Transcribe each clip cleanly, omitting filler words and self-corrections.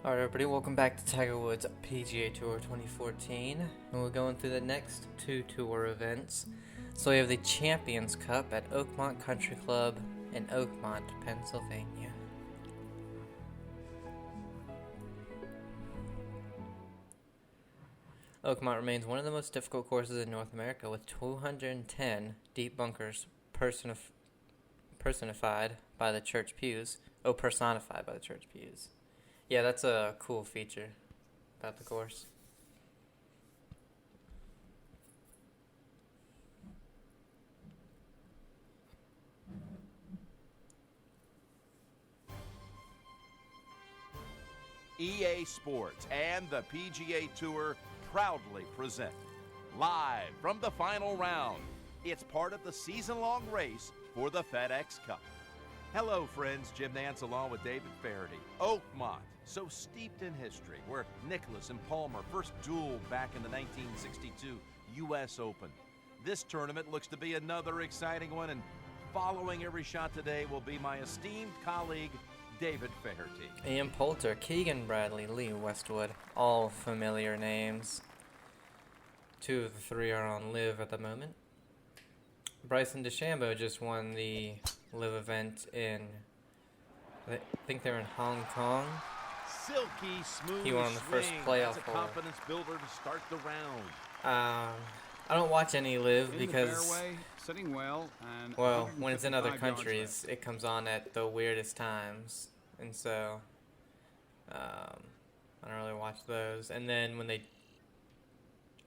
Alright everybody, welcome back to Tiger Woods PGA Tour 2014, and we're going through the next two tour events. So we have the Champions Cup at Oakmont Country Club in Oakmont, Pennsylvania. Oakmont remains one of the most difficult courses in North America, with 210 deep bunkers personified by the church pews. Personified by the church pews. Yeah, that's a cool feature about the course. EA Sports and the PGA Tour proudly present, live from the final round. It's part of the season-long race for the FedEx Cup. Hello, friends. Jim Nance along with David Faraday. Oakmont, so steeped in history, where Nicklaus and Palmer first dueled back in the 1962 U.S. Open. This tournament looks to be another exciting one, and following every shot today will be my esteemed colleague, David Faraday. Ian Poulter, Keegan Bradley, Lee Westwood, all familiar names. Two of the three are on LIV at the moment. Bryson DeChambeau just won the LIV event in, I think they're in Hong Kong. Silky smooth. He won on the first playoff That's a hole. confidence builder to start the round. I don't watch any LIV because, fairway, sitting well, and well, when it's in other 155 yards countries, it comes on at the weirdest times, and so I don't really watch those. And then when they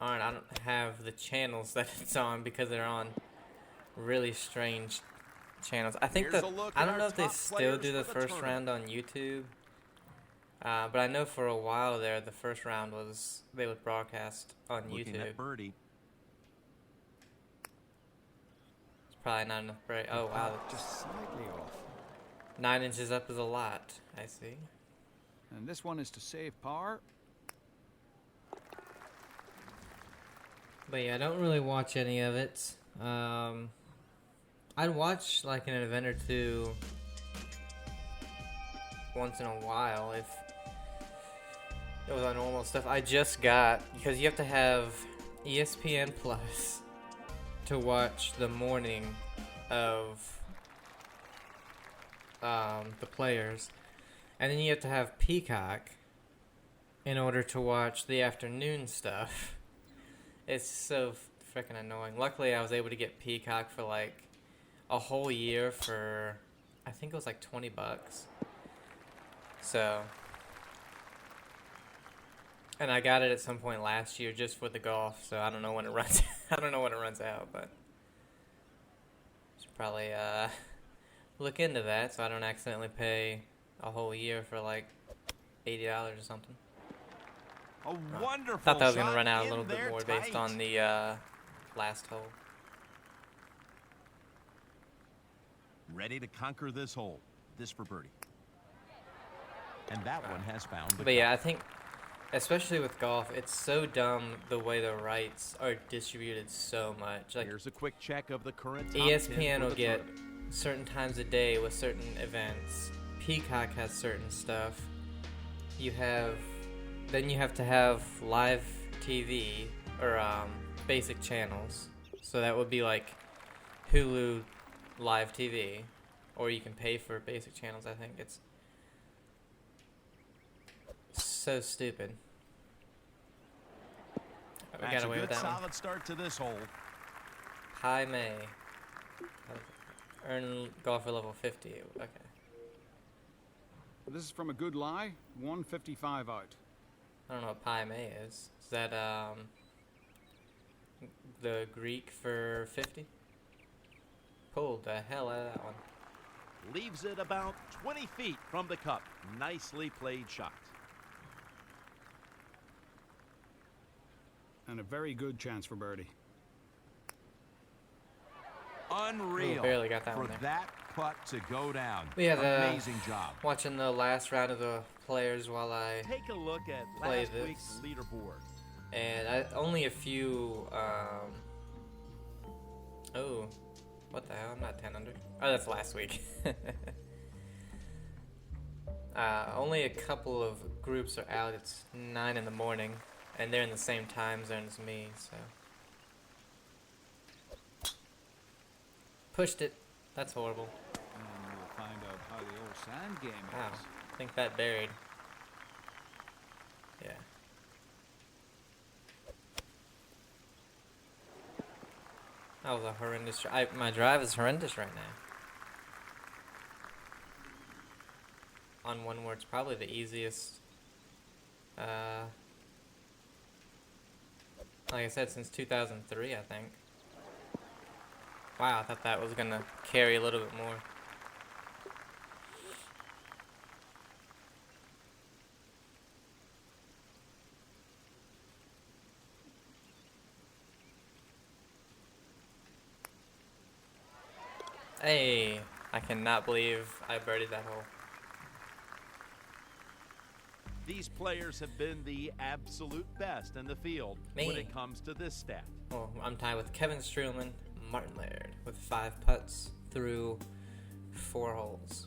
aren't, I don't have the channels that it's on because they're on really strange channels. I think Here's that a look I at don't our know if they top still players do the for the first round on YouTube, but I know for a while there the first round was they would broadcast on Looking YouTube. at birdie. It's probably not enough break. Oh wow, just slightly off. 9 inches up is a lot. I see. And this one is to save par. But yeah, I don't really watch any of it. I'd watch like an event or two once in a while if it was on normal stuff. I just got, because you have to have ESPN Plus to watch the morning of the players, and then you have to have Peacock in order to watch the afternoon stuff. It's so freaking annoying. Luckily, I was able to get Peacock for like a whole year for, I think it was like $20. So, and I got it at some point last year just for the golf. So I don't know when it runs. I don't know when it runs out, but should probably look into that so I don't accidentally pay a whole year for like $80 or something. A wonderful Thought that was going to shot run out a in little bit there more tight. based on the last hole. Ready to conquer this hole. This for birdie. And that one has found the But yeah, I cup. think, especially with golf, it's so dumb the way the rights are distributed so much. Like, Here's a quick check of the current top 10 ESPN for will the get tournament. certain times a day with certain events. Peacock has certain stuff. Then you have to have live TV or basic channels. So that would be like Hulu live TV, or you can pay for basic channels. I think it's so stupid. We That's got a away with good that one. solid start to this hole. High May. Earn golfer level 50. Okay. This is from a good lie, 155 out. I don't know what Pi May is. Is that the Greek for 50? Pulled the hell out of that one. Leaves it about 20 feet from the cup. Nicely played shot. And a very good chance for birdie. Unreal. Ooh, barely got that for one there. that putt to go down. Yeah, Amazing job. Watching the last round of the players while I Take a look at play last this. week's leaderboard. and only a few. Oh, what the hell? I'm not 10 under. Oh, that's last week. Only a couple of groups are out. It's 9 in the morning, and they're in the same time zone as me, so. Pushed it. That's horrible. And we'll find out how the old sand game Wow. is. I think that buried. Yeah. That was a horrendous. My drive is horrendous right now. On one word, it's probably the easiest. Like I said, since 2003, I think. Wow, I thought that was gonna carry a little bit more. Hey, I cannot believe I birdied that hole. These players have been the absolute best in the field when it comes to this stat. Well, I'm tied with Kevin Streelman, Martin Laird, with 5 putts through 4 holes.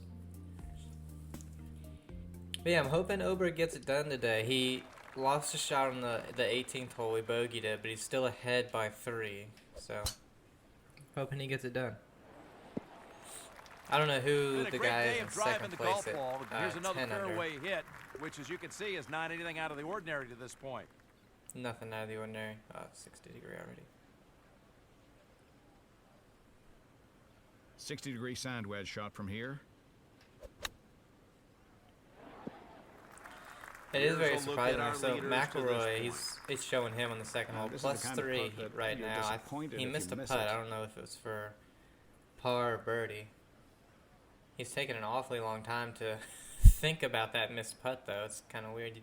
But yeah, I'm hoping Ober gets it done today. He lost a shot on the 18th hole. He bogeyed it, but he's still ahead by 3. So, hoping he gets it done. I don't know who the guy is in second place at Here's another 10 under. fairway hit, which, as you can see, is not anything out of the ordinary to this point. Nothing out of the ordinary. 60 degree already. 60-degree sand wedge shot from here. It is very Here's a look surprising. at our So leaders to this McElroy, point. he's showing him on the second hole This is the plus kind of 3 putt that right you're now. disappointed He if missed you a miss putt. it. I don't know if it was for par or birdie. He's taken an awfully long time to think about that missed putt, though. It's kind of weird.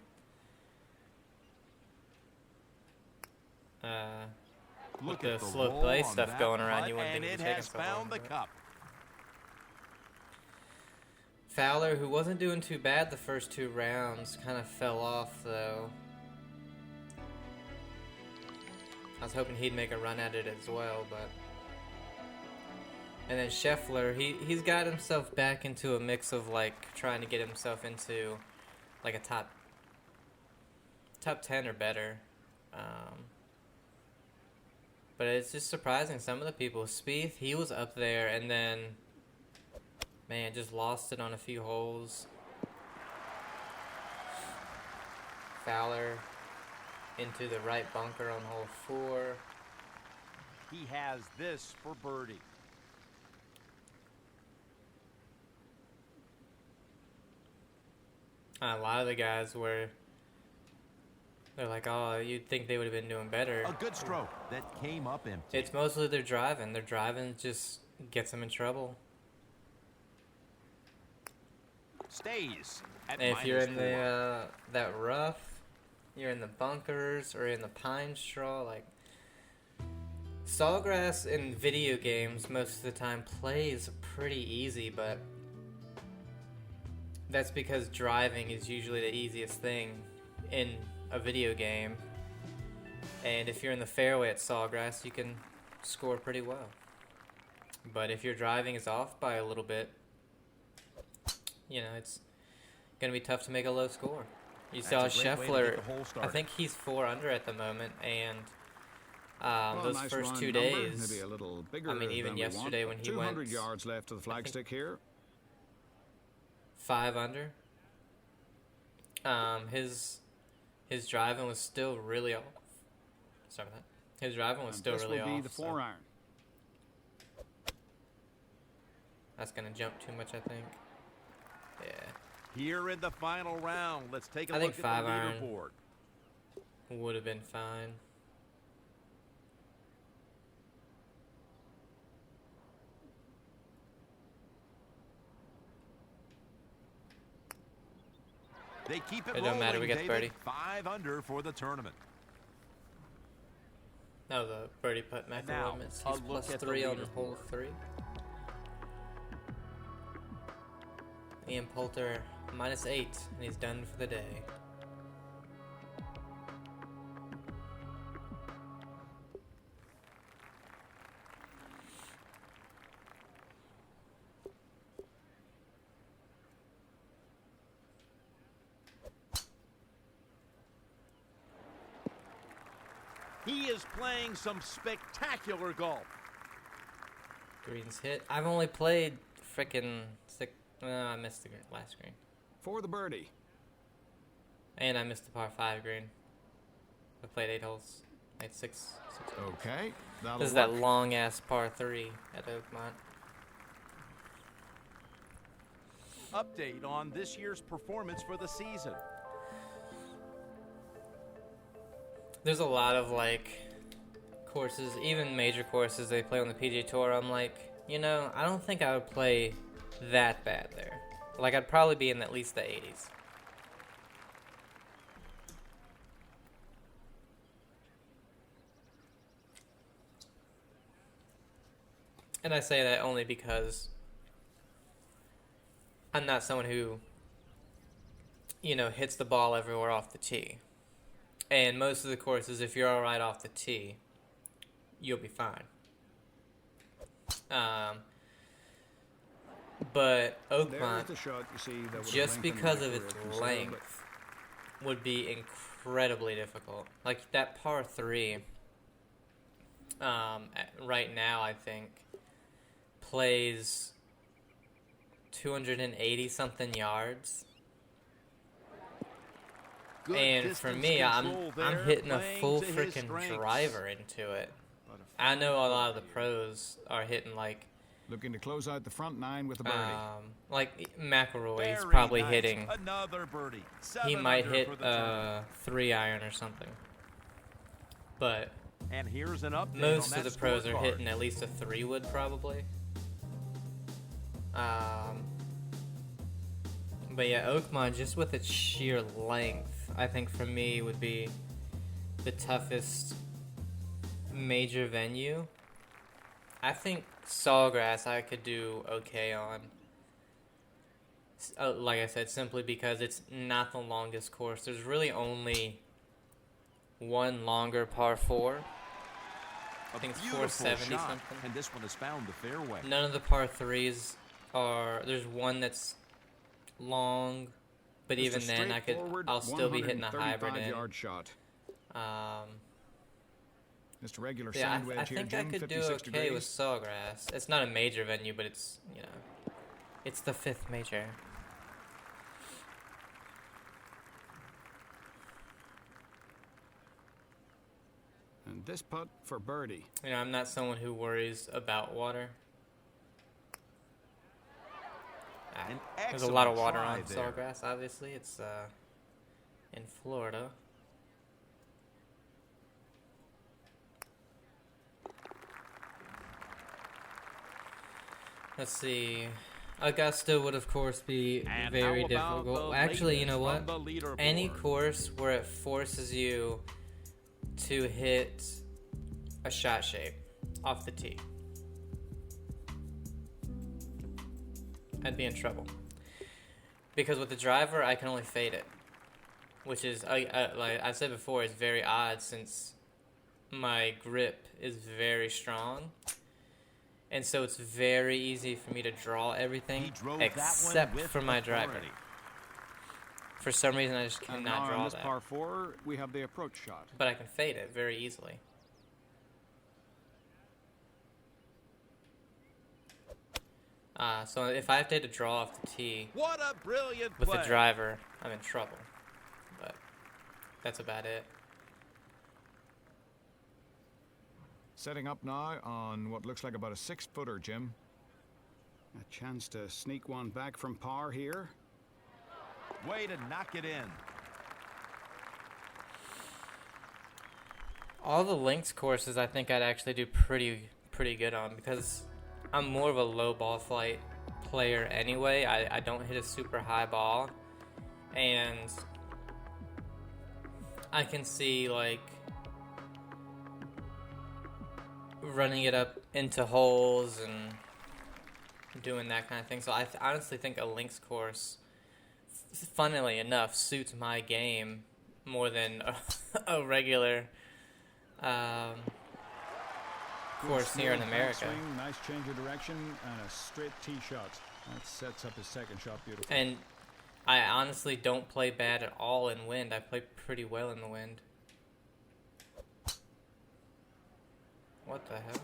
With the slow play stuff going around, you wouldn't think and it'd it be taking has so long. found the but- cup. Fowler, who wasn't doing too bad the first 2 rounds, kind of fell off, though. I was hoping he'd make a run at it as well, but... And then Scheffler, he's got himself back into a mix of, like, trying to get himself into, like, a top 10 or better. But it's just surprising. Some of the people, Spieth, he was up there, and then... Man, just lost it on a few holes. Fowler into the right bunker on hole 4. He has this for birdie. A lot of the guys were... They're like, oh, you'd think they would have been doing better. A good stroke that came up empty. It's mostly their driving. Their driving just gets them in trouble. Stays at And if you're in -4. the that rough, you're in the bunkers or in the pine straw, like Sawgrass in video games most of the time plays pretty easy, but that's because driving is usually the easiest thing in a video game. And if you're in the fairway at Sawgrass, you can score pretty well. But if your driving is off by a little bit, you know, it's going to be tough to make a low score. You saw That's a great way to Scheffler, get the hole I started. think he's 4 under at the moment, and Well, those nice first round 2 number, days, maybe a little bigger I mean, even than we yesterday want. when he 200 went, yards left to the flagstick here. 5 under. His driving was still really off. Sorry about that. His driving was And still this really will be off. the So 4-iron. that's gonna jump too much, I think. Yeah, Here in the final round, let's take a I think look at the 5-iron. leaderboard. would have been fine. They keep it It don't matter, we rolling, got the David. birdie. 5 under for the tournament. That was a birdie putt. And now, McElroy missed. a He's look plus at the 3 on leaderboard. hole 3. Ian Poulter -8, and he's done for the day. He is playing some spectacular golf. Green's hit. I've only played frickin' six. I missed the last green. For the birdie. And I missed the par 5 green. I played 8 holes. I had six holes. Okay, that'll This is work. that long-ass par 3 at Oakmont. Update on this year's performance for the season. There's a lot of, like, courses, even major courses they play on the PGA Tour. I'm like, you know, I don't think I would play that bad there. Like, I'd probably be in at least the 80s. And I say that only because I'm not someone who, you know, hits the ball everywhere off the tee. And most of the courses, if you're all right off the tee, you'll be fine. But There's Oakmont, the shot, you see, that would just lengthen because my of career its considerably. length, would be incredibly difficult. Like that par 3, right now, I think, plays 280 something yards. Good And for distance me, I'm control there, hitting a playing full to his freaking strengths. driver into it. But I know a lot of the pros are hitting like Looking to close out the front 9 with a birdie. like McIlroy is very probably nice. hitting. Another birdie. He 7 might under hit for the tournament. 3-iron or something. But And here's an update most on of that the pros are scorecard. hitting at least a 3-wood probably. But yeah, Oakmont, just with its sheer length, I think for me would be the toughest major venue. I think Sawgrass I could do okay on. Like I said, simply because it's not the longest course. There's really only one longer par 4. I think it's Beautiful 470 shot, something. and this one has found the fairway. None of the par 3s are. There's one that's long, but Just even a then straightforward I'll still be hitting a hybrid in. 135-yard shot. Um, Just a regular yeah, sand wedge I here, think I Jim, could do 56 okay with degrees. Sawgrass. It's not a major venue, but it's, you know, it's the 5th major. And this putt for birdie. You know, I'm not someone who worries about water. An There's a lot of excellent water try on there. Sawgrass, obviously. It's in Florida. Let's see. Augusta would, of course, be And very how about difficult. the Actually, you know latest what? from the leaderboard? Any course where it forces you to hit a shot shape off the tee, I'd be in trouble. Because with the driver, I can only fade it. Which is, like I said before, it's very odd since my grip is very strong. And so it's very easy for me to draw He everything drove that one except with for my driver. authority. For some reason, I just And cannot now draw on this that. par 4, we have the approach shot. But I can fade it very easily. So if I have to hit a draw off the tee What a brilliant with play. the driver, I'm in trouble. But that's about it. Setting up now on what looks like about a 6-footer, Jim. A chance to sneak one back from par here. Way to knock it in. All the links courses I think I'd actually do pretty good on because I'm more of a low ball flight player anyway. I don't hit a super high ball, and I can see like running it up into holes and doing that kind of thing. So I honestly think a links course, funnily enough, suits my game more than a regular course here in Smooth America. backswing, nice change of direction, and a straight tee shot. That sets up his second shot beautifully. And I honestly don't play bad at all in wind. I play pretty well in the wind. What the hell?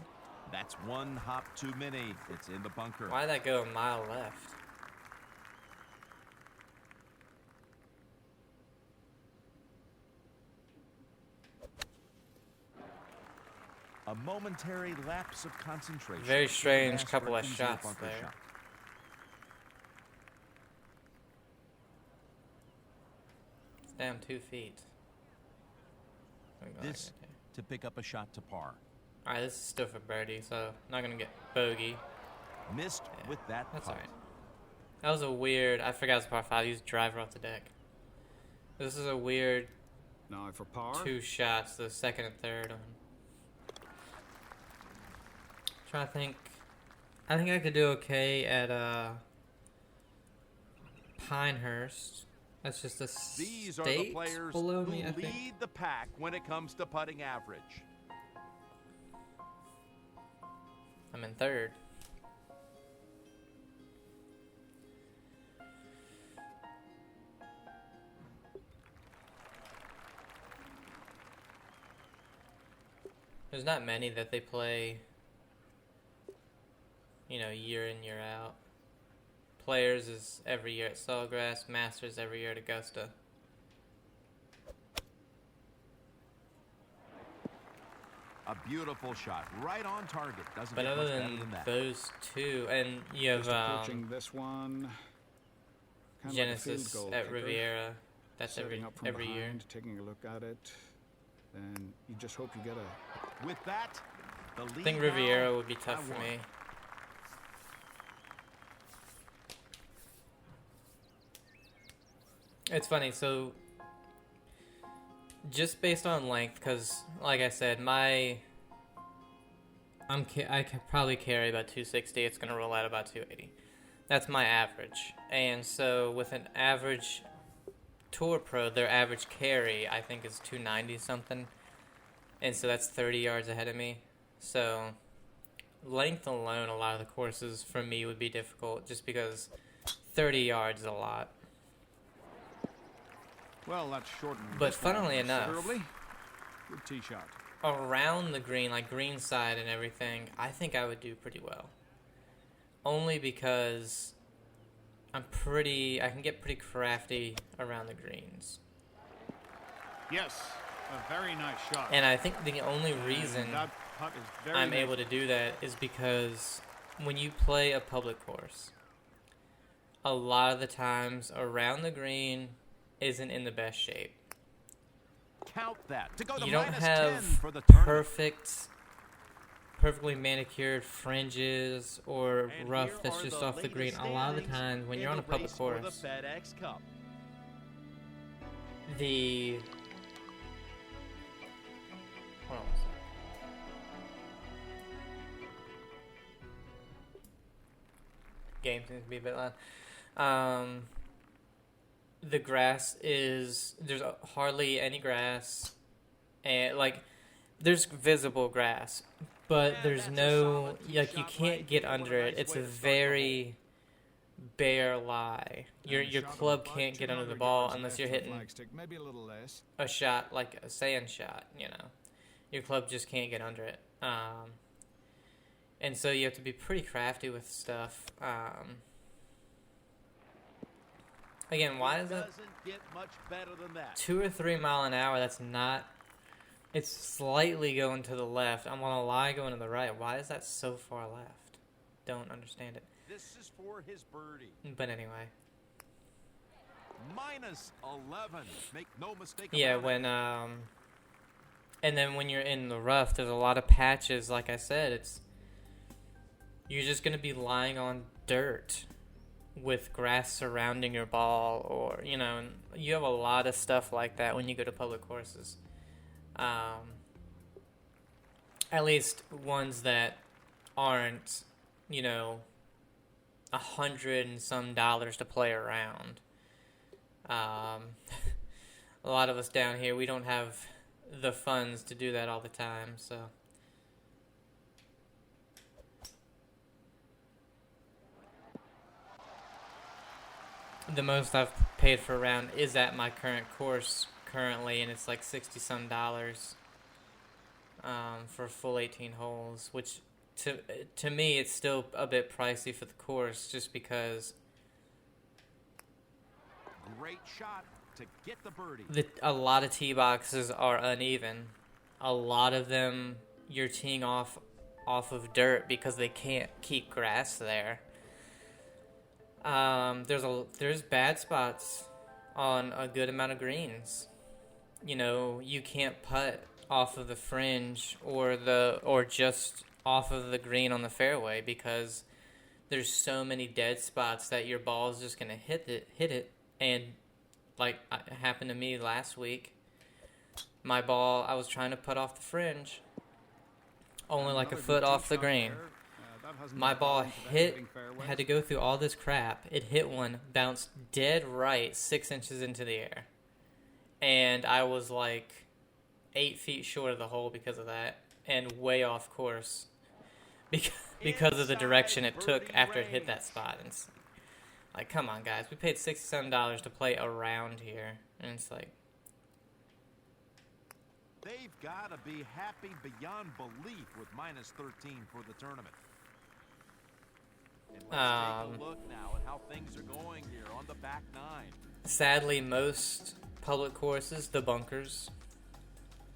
That's one hop too many. It's in the bunker. Why did that go a mile left? A momentary lapse of concentration. Very strange Ask couple for of easy shots bunker there. shot. It's down 2 feet. This to pick up a shot to par. Alright, this is still for birdie, so not gonna get bogey. Missed with that That's putt. alright. That was a weird. I forgot it's par 5. Use driver off the deck. This is a weird Now for par. 2 shots, the second and third on. Trying to think. I think I could do okay at Pinehurst. That's just a These are state the players below who me, I think. lead the pack when it comes to putting average. I'm in third. There's not many that they play, you know, year in, year out. Players is every year at Sawgrass, Masters every year at Augusta. A beautiful shot, right on target. Doesn't But get other much better than than that. those two, and you have Just approaching this one. Kind of like a Genesis field goal at kicker. Riviera. That's Setting up from every year. behind, taking a look at it. And you just hope you get a With that, the lead I think now Riviera would be by tough for one. me. It's funny, so just based on length, because like I said, I could probably carry about 260. It's gonna roll out about 280. That's my average, and so with an average Tour Pro, their average carry I think is 290 something, and so that's 30 yards ahead of me. So length alone, a lot of the courses for me would be difficult, just because 30 yards is a lot. well, that's shortened. But this one funnily enough, considerably. Good tee shot. around the green, like green side and everything, I think I would do pretty well. Only because I can get pretty crafty around the greens. Yes, a very nice shot. And I think the only reason that putt is very I'm nice. able to do that is because when you play a public course, a lot of the times around the green isn't in the best shape. Count that to go to You don't minus have 10 for the tournament. perfectly manicured fringes or And rough here that's are just the off the green. latest A lot of the standings times when in you're on a the public race for course, the FedEx Cup. hold on one second. Game seems to be a bit loud. The grass there's hardly any grass, and like there's visible grass, but Yeah, there's that's a no, solid tee like you shot can't right. get What a under it. nice It's way a to start the hole. very bare lie. Your And a shot of club about can't get under the 200 ball yards unless left you're for the hitting flagstick, maybe a little less. a shot like a sand shot, you know. Your club just can't get under it. And so you have to be pretty crafty with stuff. Again, why is that Doesn't get much better than that. 2 or 3 mile an hour? That's not. It's slightly going to the left. I'm gonna lie, going to the right. Why is that so far left? Don't understand it. This is for his birdie. But anyway, Minus 11. Make no mistake yeah. about When it. and then when you're in the rough, there's a lot of patches. Like I said, you're just gonna be lying on dirt with grass surrounding your ball, or you know, and you have a lot of stuff like that when you go to public courses. At least ones that aren't, you know, $100 and some to play around. A lot of us down here, we don't have the funds to do that all the time, so. The most I've paid for a round is at my current course currently, and it's like $60 some. for a full 18 holes, which to me it's still a bit pricey for the course, just because Great shot to get the birdie. a lot of tee boxes are uneven. A lot of them you're teeing off of dirt because they can't keep grass there. There's bad spots on a good amount of greens. You know, you can't putt off of the fringe or just off of the green on the fairway because there's so many dead spots that your ball is just gonna hit it. And like it happened to me last week, my ball, I was trying to putt off the fringe, only like a foot off the green. My ball had to go through all this crap. It hit one, bounced dead right 6 inches into the air. And I was like 8 feet short of the hole because of that, and way off course because of the direction it took after it hit that spot. And it's like, come on, guys. We paid $67 to play around here. And it's like, They've got to be happy beyond belief with minus 13 for the tournament. And let's take a look now at how things are going here on the back nine. sadly, most public courses, the bunkers,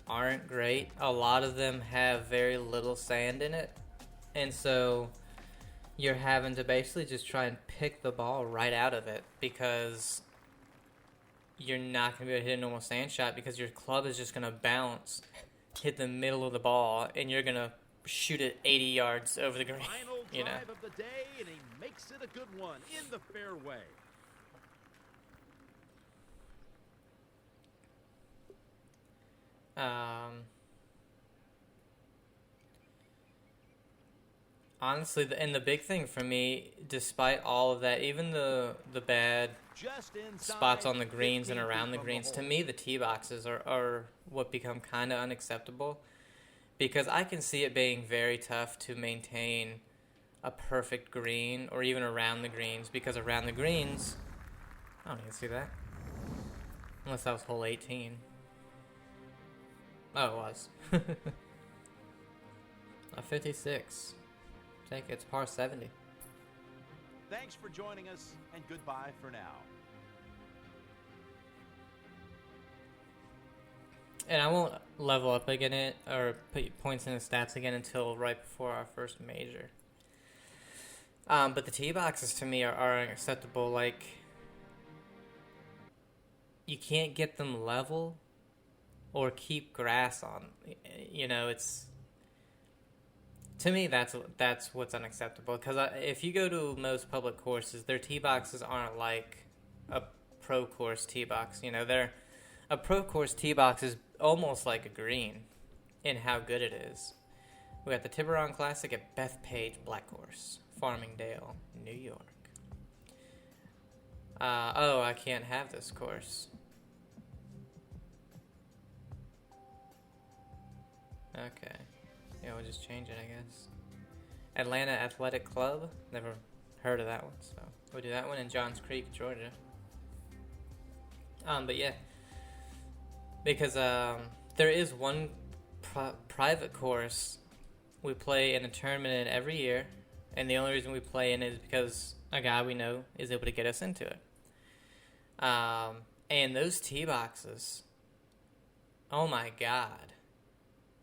aren't great. A lot of them have very little sand in it. And so you're having to basically just try and pick the ball right out of it because you're not going to be able to hit a normal sand shot because your club is just going to bounce, hit the middle of the ball, and you're going to shoot it 80 yards over the green. Final drive You know. of the day, and he makes it a good one in the fairway. Honestly, and the big thing for me, despite all of that, even the bad Just inside spots on the greens and 15 around the feet from greens, to hole. me, the tee boxes are what become kind of unacceptable because I can see it being very tough to maintain a perfect green or even around the greens because around the greens, I don't even see that. Unless that was hole 18. Oh, it was. A 56. Take it's par 70. Thanks for joining us, and goodbye for now. And I won't level up again it or put points in the stats again until right before our first major. But the tee boxes to me are unacceptable. Like, you can't get them level or keep grass on. You know, it's, to me, that's what's unacceptable. Because if you go to most public courses, their tee boxes aren't like a pro course tee box. You know, a pro course tee box is almost like a green in how good it is. We got the Tiburon Classic at Bethpage Black Course, Farmingdale, New York. Oh, I can't have this course. Okay. Yeah, we'll just change it, I guess. Atlanta Athletic Club. Never heard of that one, so we'll do that one in Johns Creek, Georgia. But yeah. Because there is one private course we play in a tournament in every year, and the only reason we play in it is because a guy we know is able to get us into it. And those tee boxes, oh my god.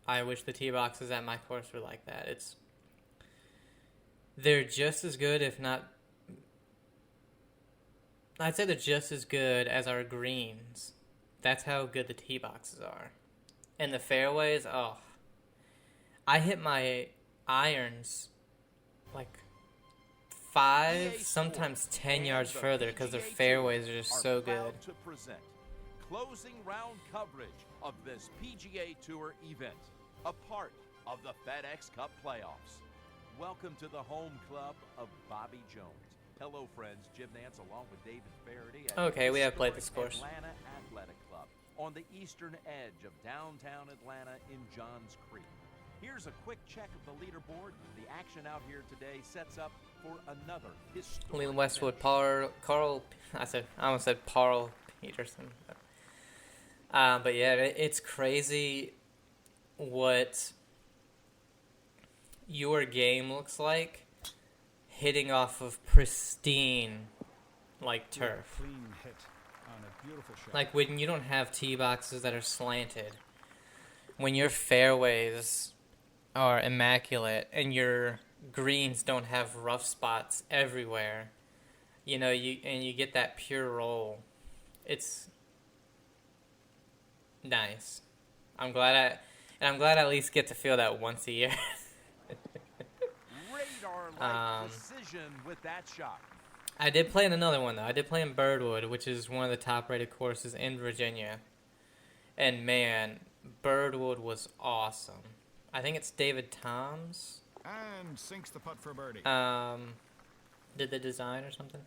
I wish the tee boxes at my course were like that. They're just as good, if not, I'd say they're just as good as our greens. That's how good the tee boxes are. And the fairways, oh. I hit my irons like 5, sometimes 10 yards further because their fairways are just so good. To present closing round coverage of this PGA Tour event, a part of the FedEx Cup playoffs. Welcome to the home club of Bobby Jones. Hello, friends. Jim Nance along with David Faraday. At Okay, we have played this historic course. Atlanta Athletic Club on the eastern edge of downtown Atlanta in Johns Creek. Here's a quick check of the leaderboard. The action out here today sets up for another historic Leland Westwood, finish. I almost said Parl Peterson. But yeah, it's crazy what your game looks like hitting off of pristine, like, turf. Clean hit on a beautiful shot. Like, when you don't have tee boxes that are slanted, when your fairways are immaculate and your greens don't have rough spots everywhere, you know, you get that pure roll. It's nice. I'm glad I at least get to feel that once a year. Radar-like precision with that shot. I did play in another one, though. I did play in Birdwood, which is one of the top-rated courses in Virginia. And, man, Birdwood was awesome. I think it's David Toms. And sinks the putt for birdie. Did the design or something.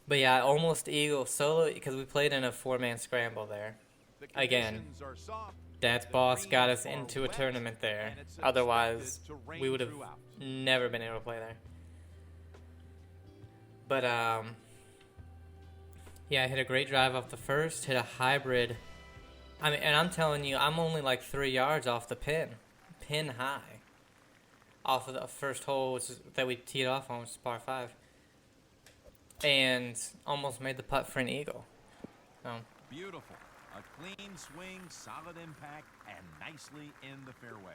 But, yeah, I almost eagle solo because we played in a four-man scramble there. Again, Dad's boss got us into a tournament there. Otherwise, we would have never been able to play there. But, yeah, I hit a great drive off the first, hit a hybrid. I mean, and I'm telling you, I'm only like 3 yards off the pin high, off of the first hole that we teed off on, which is par 5. And almost made the putt for an eagle. So. Beautiful. A clean swing, solid impact, and nicely in the fairway.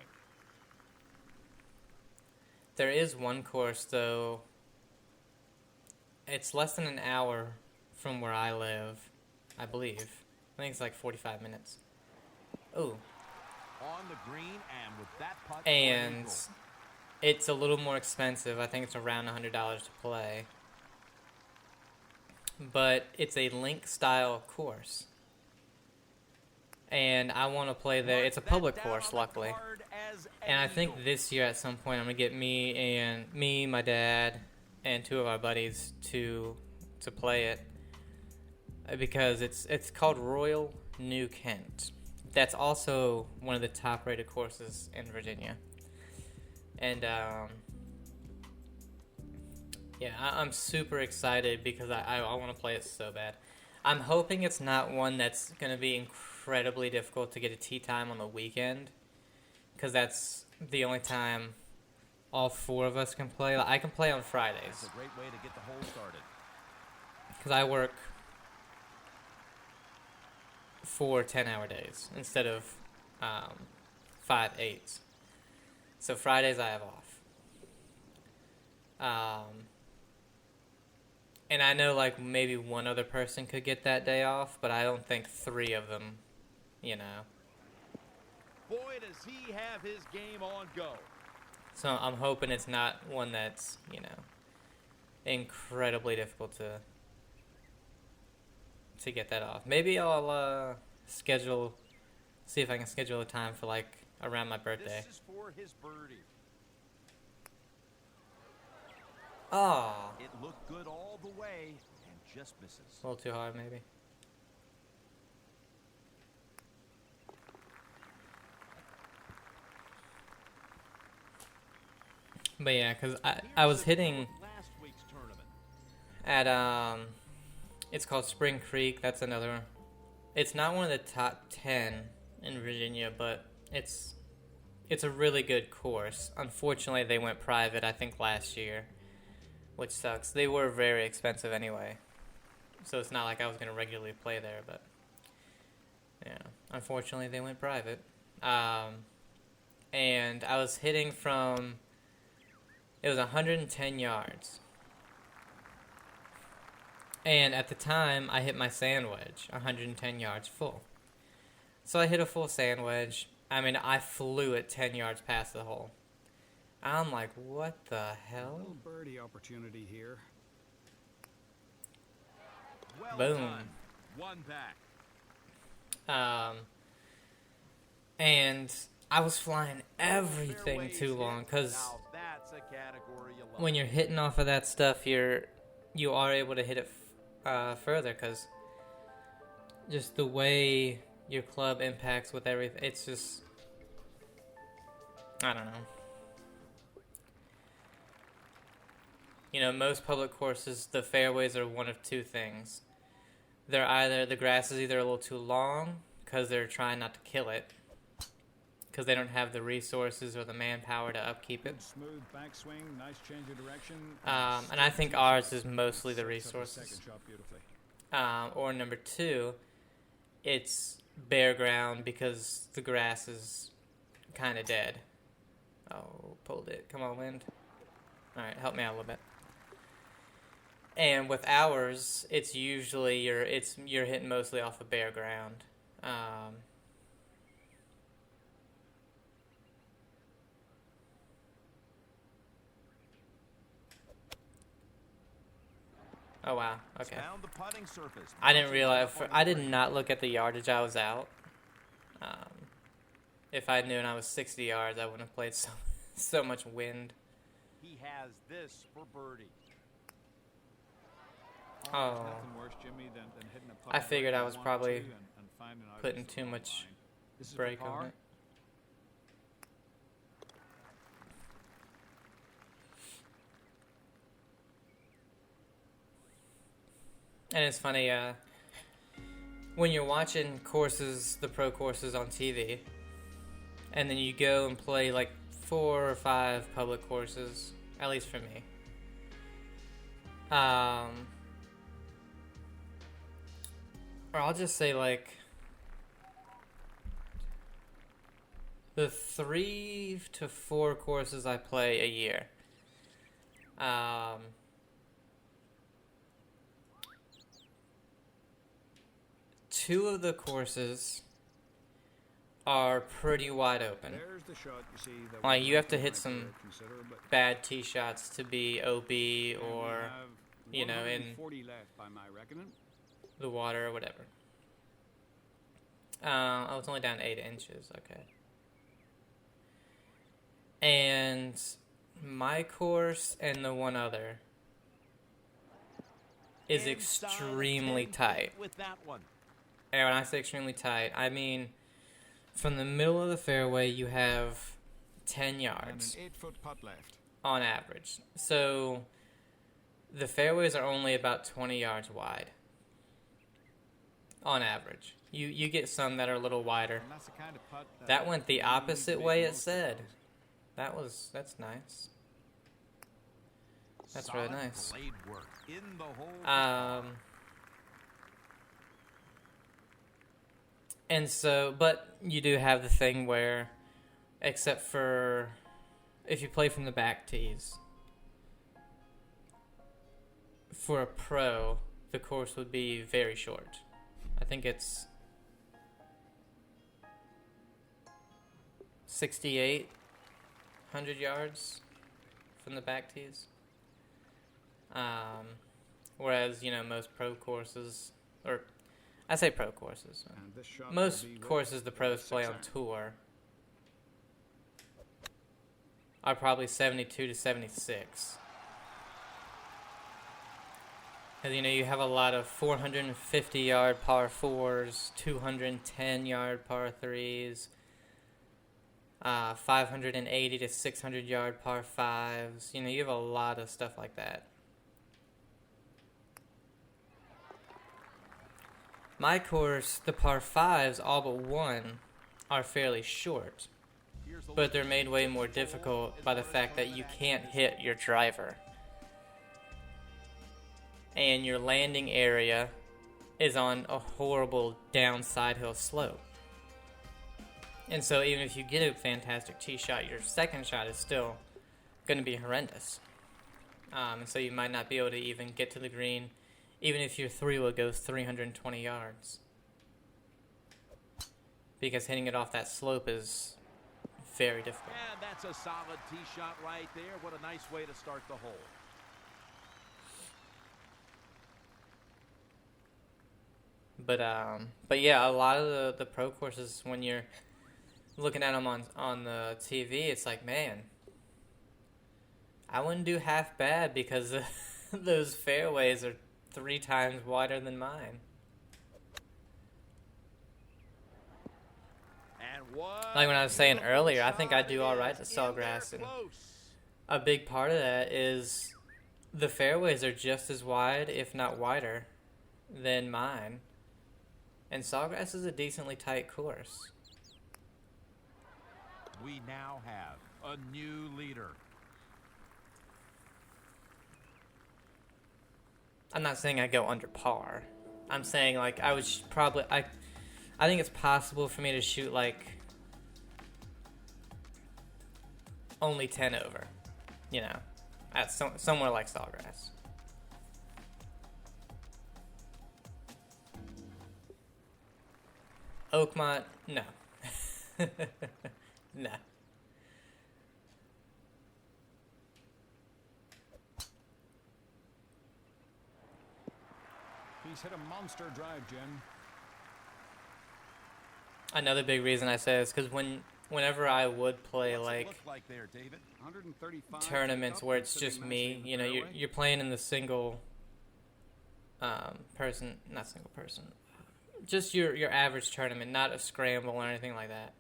There is one course, though. It's less than an hour from where I live, I believe. I think it's like 45 minutes. Ooh. On the green and with that putt. And it's a little more expensive. I think it's around $100 to play. But it's a link-style course. And I want to play there. It's a public course, luckily. And I think this year at some point I'm going to get me, my dad, and 2 of our buddies to play it. Because it's called Royal New Kent. That's also one of the top-rated courses in Virginia. And, yeah, I'm super excited because I want to play it so bad. I'm hoping it's not one that's going to be incredibly difficult to get a tee time on the weekend. Because that's the only time all 4 of us can play. I can play on Fridays. That's a great way to get the hole started. Because I work 4 10-hour days instead of 5 8s. So Fridays I have off. And I know like maybe one other person could get that day off, but I don't think 3 of them, you know. Boy, does he have his game on go. So I'm hoping it's not one that's, you know, incredibly difficult to get that off. Maybe I'll see if I can schedule a time for like around my birthday. This is for his birdie. Oh, It looked good all the way and just misses. a little too hard maybe. But yeah, because I was hitting Last week's tournament. at it's called Spring Creek. That's another. It's not one of the top 10 in Virginia, but it's a really good course. Unfortunately, they went private, I think, last year, which sucks. They were very expensive anyway, so it's not like I was going to regularly play there, but yeah, unfortunately, they went private. And I was hitting from, it was 110 yards. And at the time, I hit my sand wedge, 110 yards full. So I hit a full sand wedge. I mean, I flew it 10 yards past the hole. I'm like, what the A hell? little birdie opportunity here. Well Boom. done. One back. And I was flying everything too long because Now that's a category you love. when you're hitting off of that stuff, you are able to hit it further because just the way your club impacts with everything, it's just, I don't know. You know, most public courses, the fairways are one of 2 things. The grass is either a little too long because they're trying not to kill it, because they don't have the resources or the manpower to upkeep it. Smooth backswing, nice change of direction. And I think ours is mostly the Sets up the resources. second shot beautifully. Or number 2, it's bare ground because the grass is kind of dead. Oh, pulled it. Come on, wind. All right, help me out a little bit. And with ours, it's usually you're hitting mostly off of bare ground. Oh wow. Okay. Found the putting surface. I didn't realize. I did not look at the yardage I was out. If I knew I was 60 yards, I wouldn't have played so much wind. He has this for birdie. Oh. There's nothing worse, Jimmy, than hitting a putt I figured where I you was want probably to and finding out putting it's too the wrong much line. This is for break par. on it. And it's funny, when you're watching courses, the pro courses on TV, and then you go and play like 4 or 5 public courses, at least for me. Or I'll just say like the 3 to 4 courses I play a year. 2 of the courses are pretty wide open. There's the shot you see that Like, we you have to might hit some consider, but bad tee shots to be OB we or, have you know, in 140 left by my reckoning. the water or whatever. Oh, it's only down 8 inches. Okay. And my course and the one other is extremely tight. With that one. And when I say extremely tight, I mean from the middle of the fairway you have 10 And yards an 8-foot putt left. on average. So the fairways are only about 20 yards wide on average. You get some that are a little wider. And that's the kind of putt That went the you need to opposite make way the it most of said. those. That's nice. That's really Solid nice. blade work in the hole. And so, but you do have the thing where, except for if you play from the back tees, for a pro, the course would be very short. I think it's 6,800 yards from the back tees. Whereas, you know, most pro courses, or I say pro courses, And this shot will most be with courses the pros play on 6 tour are probably 72 to 76. Because, you know, you have a lot of 450-yard par 4s, 210-yard par 3s, 580 to 600-yard par 5s. You know, you have a lot of stuff like that. My course, the par 5s, all but one, are fairly short. But they're made way more difficult by the fact that you can't hit your driver. And your landing area is on a horrible downside hill slope. And so even if you get a fantastic tee shot, your second shot is still going to be horrendous. And so you might not be able to even get to the green, even if your 3-wood goes 320 yards. Because hitting it off that slope is very difficult. And that's a solid tee shot right there. What a nice way to start the hole. But yeah, a lot of the pro courses, when you're looking at them on the TV, it's like, man, I wouldn't do half bad because those fairways are 3 times wider than mine. And what Like when I was saying beautiful earlier, I think I shot do it all right is to in there Sawgrass, and close. a big part of that is the fairways are just as wide, if not wider, than mine. And Sawgrass is a decently tight course. We now have a new leader. I'm not saying I go under par. I'm saying like I would probably I think it's possible for me to shoot like only 10 over, you know, at somewhere like Sawgrass. Oakmont, no. No. He's hit a monster drive, Jim. Another big reason I say is because whenever I would play What's it like look like there, David? 135 tournaments up where and it's sitting just nicely me, in the you know, fairway. you're playing in the single person, not single person, just your average tournament, not a scramble or anything like that.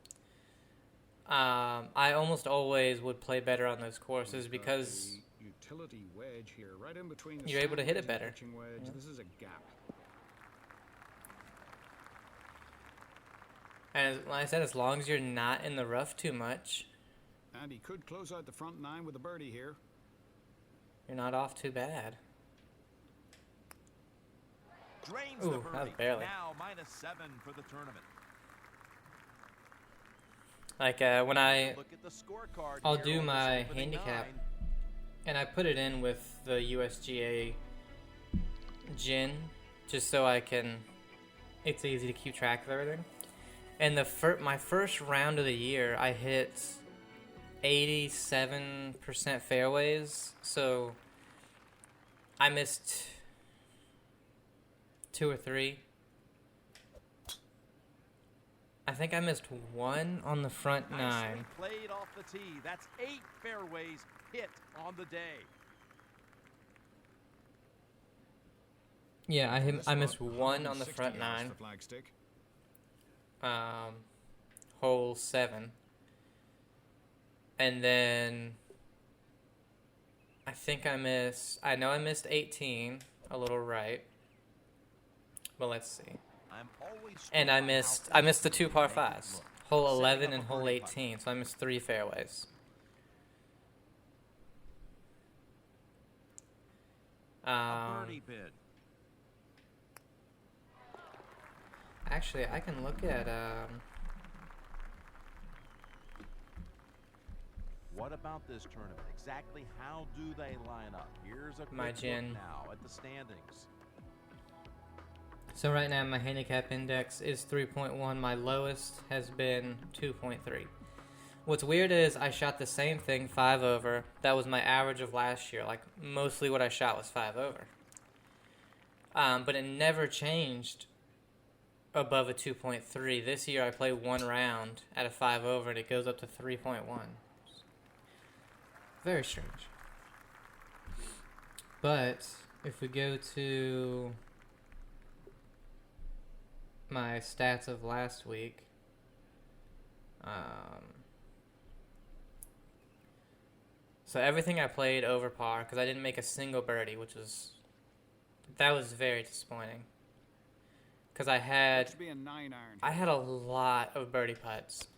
I almost always would play better on those courses Got because the utility wedge here, right in between the you're able to hit it sand wedge and better. pitching wedge. Yeah. This is a gap. And like I said, as long as you're not in the rough too much, And he could close out the front nine with a birdie here. you're not off too bad. Drains Ooh, the that was birdie. barely. Now -7 for the tournament. Like when Look at the scorecard I'll here do on this my opening handicap, nine. and I put it in with the USGA gin, just so I can, it's easy to keep track of everything. And my first round of the year, I hit 87% fairways, so I missed 2 or 3. I think I missed 1 on the front Nicely 9. played off the tee. That's 8 fairways hit on the day. Yeah, This I missed one, 1 on the 160 front yards 9. for flagstick. Hole 7. And then I know I missed 18, a little right. But let's see. I'm always And I missed the 2 par 5s. Hole 11 and hole 18, so I missed 3 fairways. A birdie bid. Actually, I can look at What about this tournament? Exactly how do they line up? Here's a quick My look gin. now at the standings. So right now my handicap index is 3.1. My lowest has been 2.3. What's weird is I shot the same thing 5 over. That was my average of last year. Like mostly what I shot was 5 over. But it never changed above a 2.3. This year I play 1 round at a 5 over and it goes up to 3.1. Very strange. But if we go to my stats of last week, so everything I played over par because I didn't make a single birdie, that was very disappointing. Because I That should be a 9-iron. had a lot of birdie putts,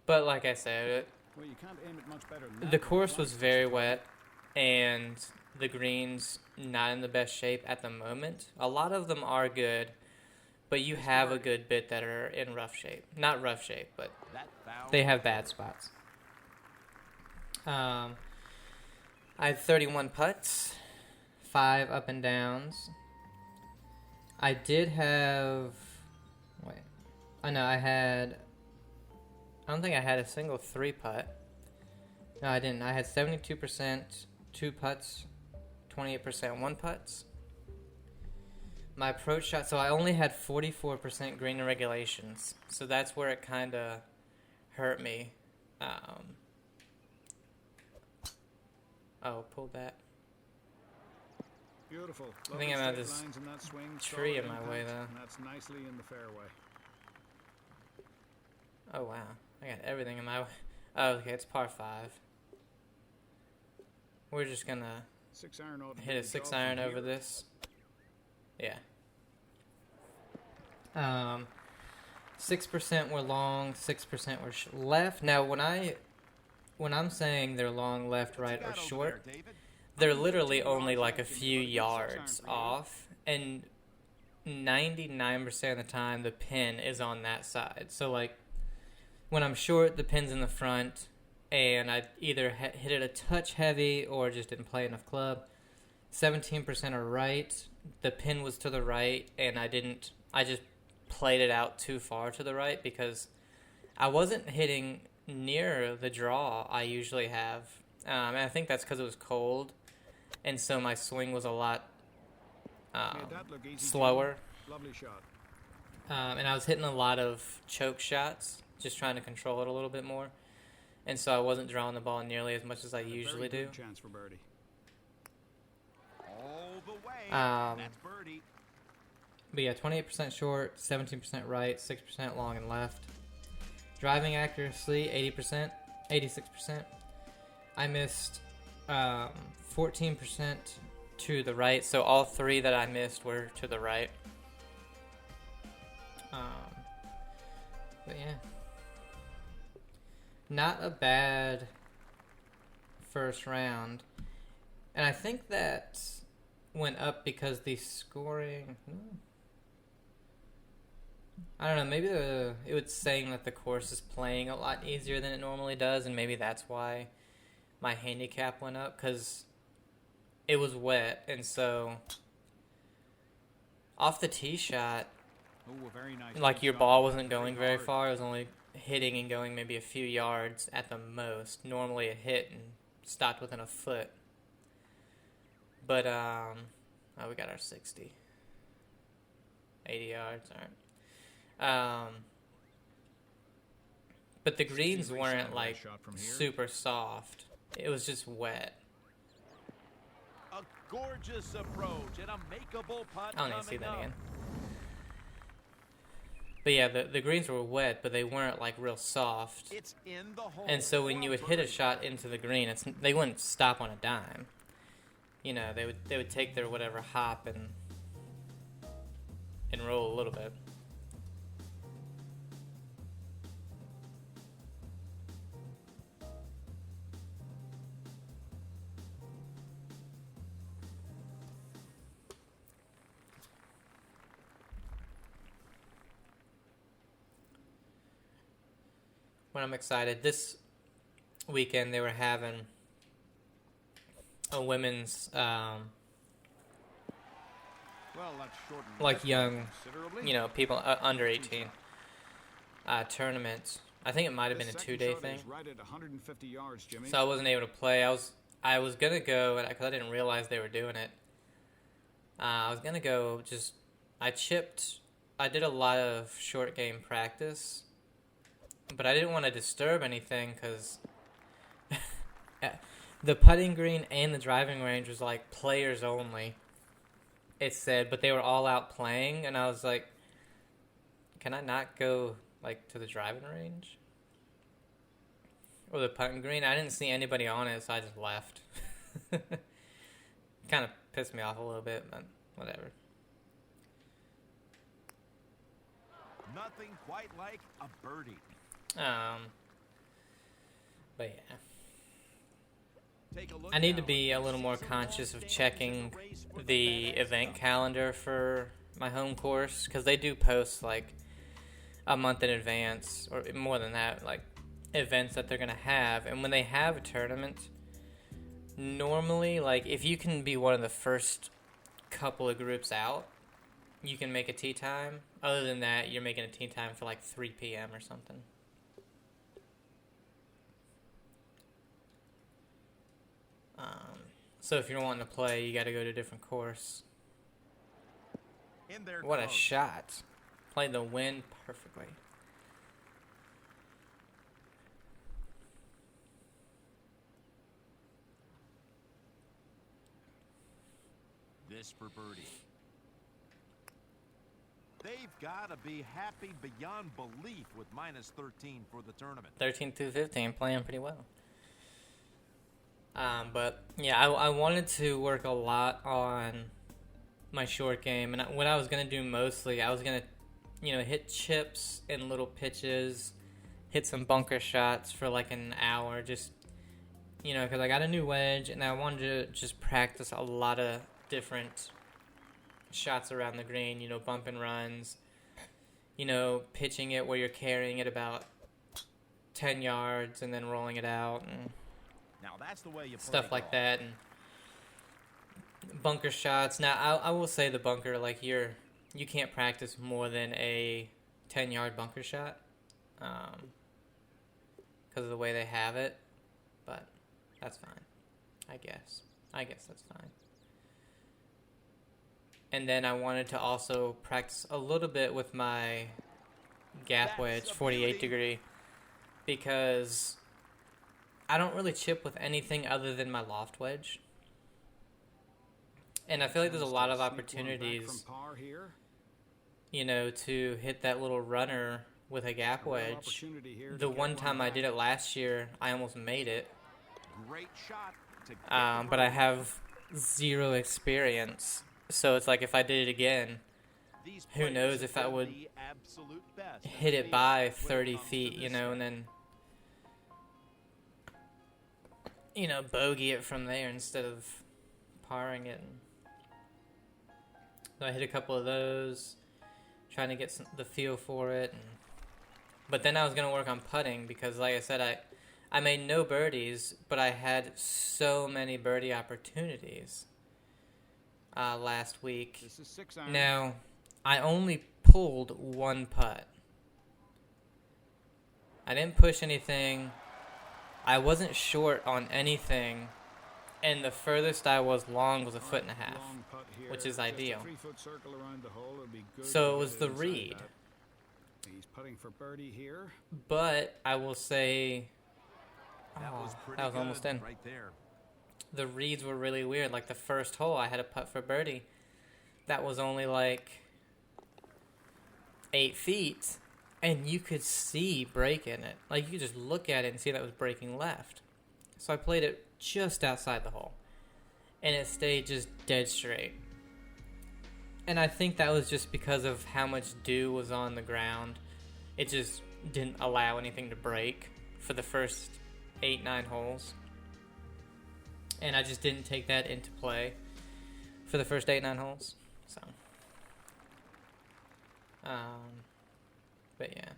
but like I said, Well, you can't aim it much better than that. the course was very wet, and the greens not in the best shape at the moment. A lot of them are good, but you have a good bit that are in rough shape. Not rough shape, but That foul they have bad spots. I had 31 putts, 5 up and downs. I did have, I don't think I had a single 3 putt. No, I didn't. I had 72% 2 putts, 28% 1 putts. My approach shot, so I only had 44% green in regulations, so that's where it kind of hurt me. Pulled that. Beautiful. I think I'm Lovely out of straight this lines in that swing. tree Solid in my impact, way, though. And that's nicely in the fairway. Oh, wow. I got everything in my way. Oh, okay, it's par 5. We're just gonna 6-iron ought to hit do a the 6 job iron from over here. this. Yeah. 6% were long, 6% were left. Now, when I'm saying they're long, left, right, or short, they're literally only like a few yards off, and 99% of the time the pin is on that side. So like when I'm short, the pin's in the front, and I either hit it a touch heavy or just didn't play enough club. 17% are right. The pin was to the right, and I just played it out too far to the right because I wasn't hitting near the draw I usually have. And I think that's because it was cold, and so my swing was a lot slower. Lovely shot. And I was hitting a lot of choke shots, just trying to control it a little bit more. And so I wasn't drawing the ball nearly as much as I usually do. Chance for birdie. All the way. That's birdie. But yeah, 28% short, 17% right, 6% long and left. Driving accuracy, 80%, 86%. I missed 14% to the right, so all three that I missed were to the right. But yeah. Not a bad first round. And I think that went up because the scoring... I don't know, maybe it was saying that the course is playing a lot easier than it normally does, and maybe that's why my handicap went up, because it was wet, and so off the tee shot, Ooh, a very nice like your shot. ball wasn't going very far. It was only hitting and going maybe a few yards at the most. Normally it hit and stopped within a foot. But, oh, we got our 60. 80 yards, alright. But the greens weren't, like, super soft. It was just wet. A gorgeous approach and a makeable putt. I don't need to see that again. But yeah, the greens were wet, but they weren't like real soft. It's in the hole. And so when you would hit a shot into the green, they wouldn't stop on a dime. You know, they would take their whatever hop and roll a little bit. When I'm excited, this weekend they were having a women's, like young, you know, people under 18 tournament. I think it might have been a 2-day thing. Right at 150 yards, Jimmy. So I wasn't able to play. I was gonna go because I didn't realize they were doing it. I was gonna go. I did a lot of short game practice. But I didn't want to disturb anything because the putting green and the driving range was like players only, it said, but they were all out playing, and I was like, can I not go like to the driving range? Or the putting green? I didn't see anybody on it, so I just left. Kind of pissed me off a little bit, but whatever. Nothing quite like a birdie. But yeah. I need to be a little more conscious of checking the event calendar for my home course, because they do post like a month in advance, or more than that, like events that they're gonna have. And when they have a tournament, normally, like, if you can be one of the first couple of groups out, you can make a tee time. Other than that, you're making a tee time for like 3 p.m. or something. So if you're wanting to play, you got to go to a different course. What a shot. Played the wind perfectly. This for birdie. They've got to be happy beyond belief with minus 13 for the tournament. 13 through 15, playing pretty well. But yeah, I wanted to work a lot on my short game, and what I was gonna do mostly, I was gonna hit chips and little pitches, hit some bunker shots for like an hour, just, because I got a new wedge and I wanted to just practice a lot of different shots around the green, bump and runs, pitching it where you're carrying it about 10 yards and then rolling it out and Now that's the way you play stuff like golf. that, and bunker shots. Now, I will say the bunker, like, you can't practice more than a 10-yard bunker shot because of the way they have it, but that's fine, I guess. I guess that's fine. And then I wanted to also practice a little bit with my gap wedge, 48 degree, because I don't really chip with anything other than my loft wedge. And I feel like there's a lot of opportunities, to hit that little runner with a gap wedge. The one time I did it last year, I almost made it. Great shot to But I have zero experience. So it's like if I did it again, These who knows players if I have would the absolute best in hit the it field by when it 30 comes to feet, this and then, bogey it from there instead of parring it. So I hit a couple of those, trying to get the feel for it. But then I was going to work on putting because, like I said, I made no birdies, but I had so many birdie opportunities last week. This is 6 iron. Now, I only pulled one putt. I didn't push anything. I wasn't short on anything. And the furthest I was long was a foot and a half, Long putt here. which is Just a ideal. 3-foot circle around the hole. It'll be good So to it was get the inside reed. that. He's putting for birdie here. But I will say, That was pretty that was good almost in. right there. The reeds were really weird. Like the first hole, I had a putt for birdie. That was only like 8 feet, and you could see break in it. Like you could just look at it and see that it was breaking left. So I played it just outside the hole, and it stayed just dead straight. And I think that was just because of how much dew was on the ground. It just didn't allow anything to break for the first 8-9 holes. And I just didn't take that into play for the first 8-9 holes. So, but yeah.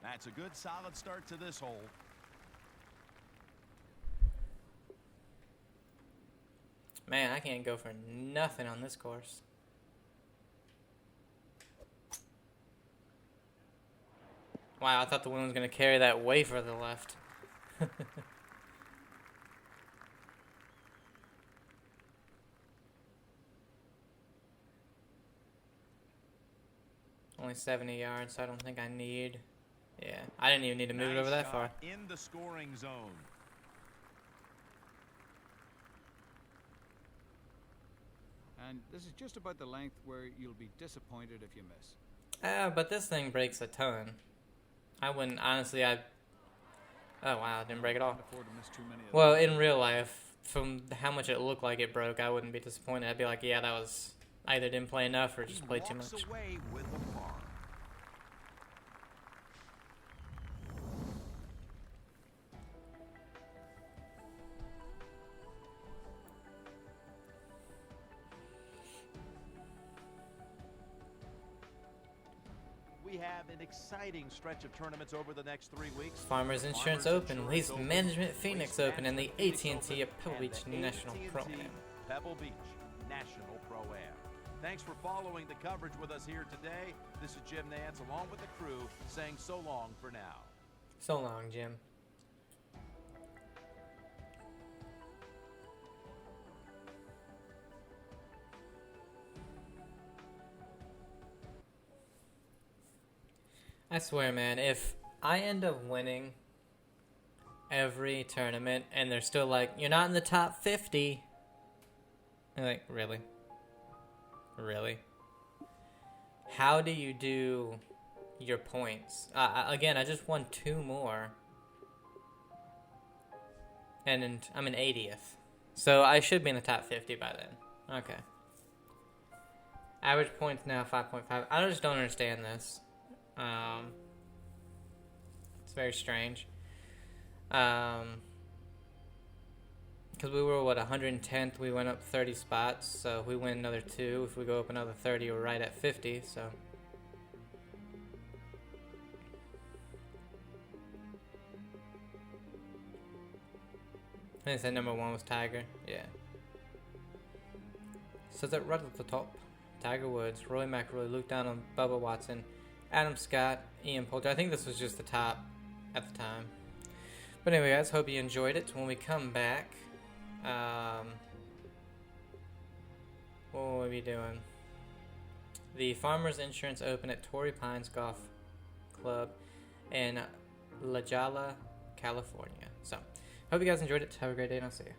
That's a good solid start to this hole. Man, I can't go for nothing on this course. Wow, I thought the wind was going to carry that way further left. Only 70 yards, so I don't think I need... Yeah, I didn't even need to move it over that far. In the scoring zone. And this is just about the length where you'll be disappointed if you miss. But this thing breaks a ton. I wouldn't, honestly, Oh wow, it didn't break at all. Can't afford to miss too many of Well, those. in real life, from how much it looked like it broke, I wouldn't be disappointed. I'd be like, yeah, that was... I either didn't play enough or just played too Walks much. away with the par. We have an exciting stretch of tournaments over the next 3 weeks. Farmers Insurance Open, Waste Management Phoenix Open, and the AT&T at Pebble Beach National Pro-Am. Pebble Beach National Pro-Am. Thanks for following the coverage with us here today. This is Jim Nance along with the crew saying so long for now. So long, Jim. I swear, man, if I end up winning every tournament and they're still like, you're not in the top 50, I'm like, really? Really? How do you do your points? Again, I just won 2 more. And I'm in 80th. So I should be in the top 50 by then. Okay. Average points now 5.5. I just don't understand this. It's very strange. Because we were, what, 110th? We went up 30 spots. So if we win another 2, if we go up another 30, we're right at 50. So. I think that number 1 was Tiger. Yeah. So that right at the top. Tiger Woods, Roy McIlroy, Luke Donald, Bubba Watson, Adam Scott, Ian Poulter. I think this was just the top at the time. But anyway, guys, hope you enjoyed it. When we come back, what will we be doing? The Farmers Insurance Open at Torrey Pines Golf Club in La Jolla, California. So, hope you guys enjoyed it. Have a great day, and I'll see you.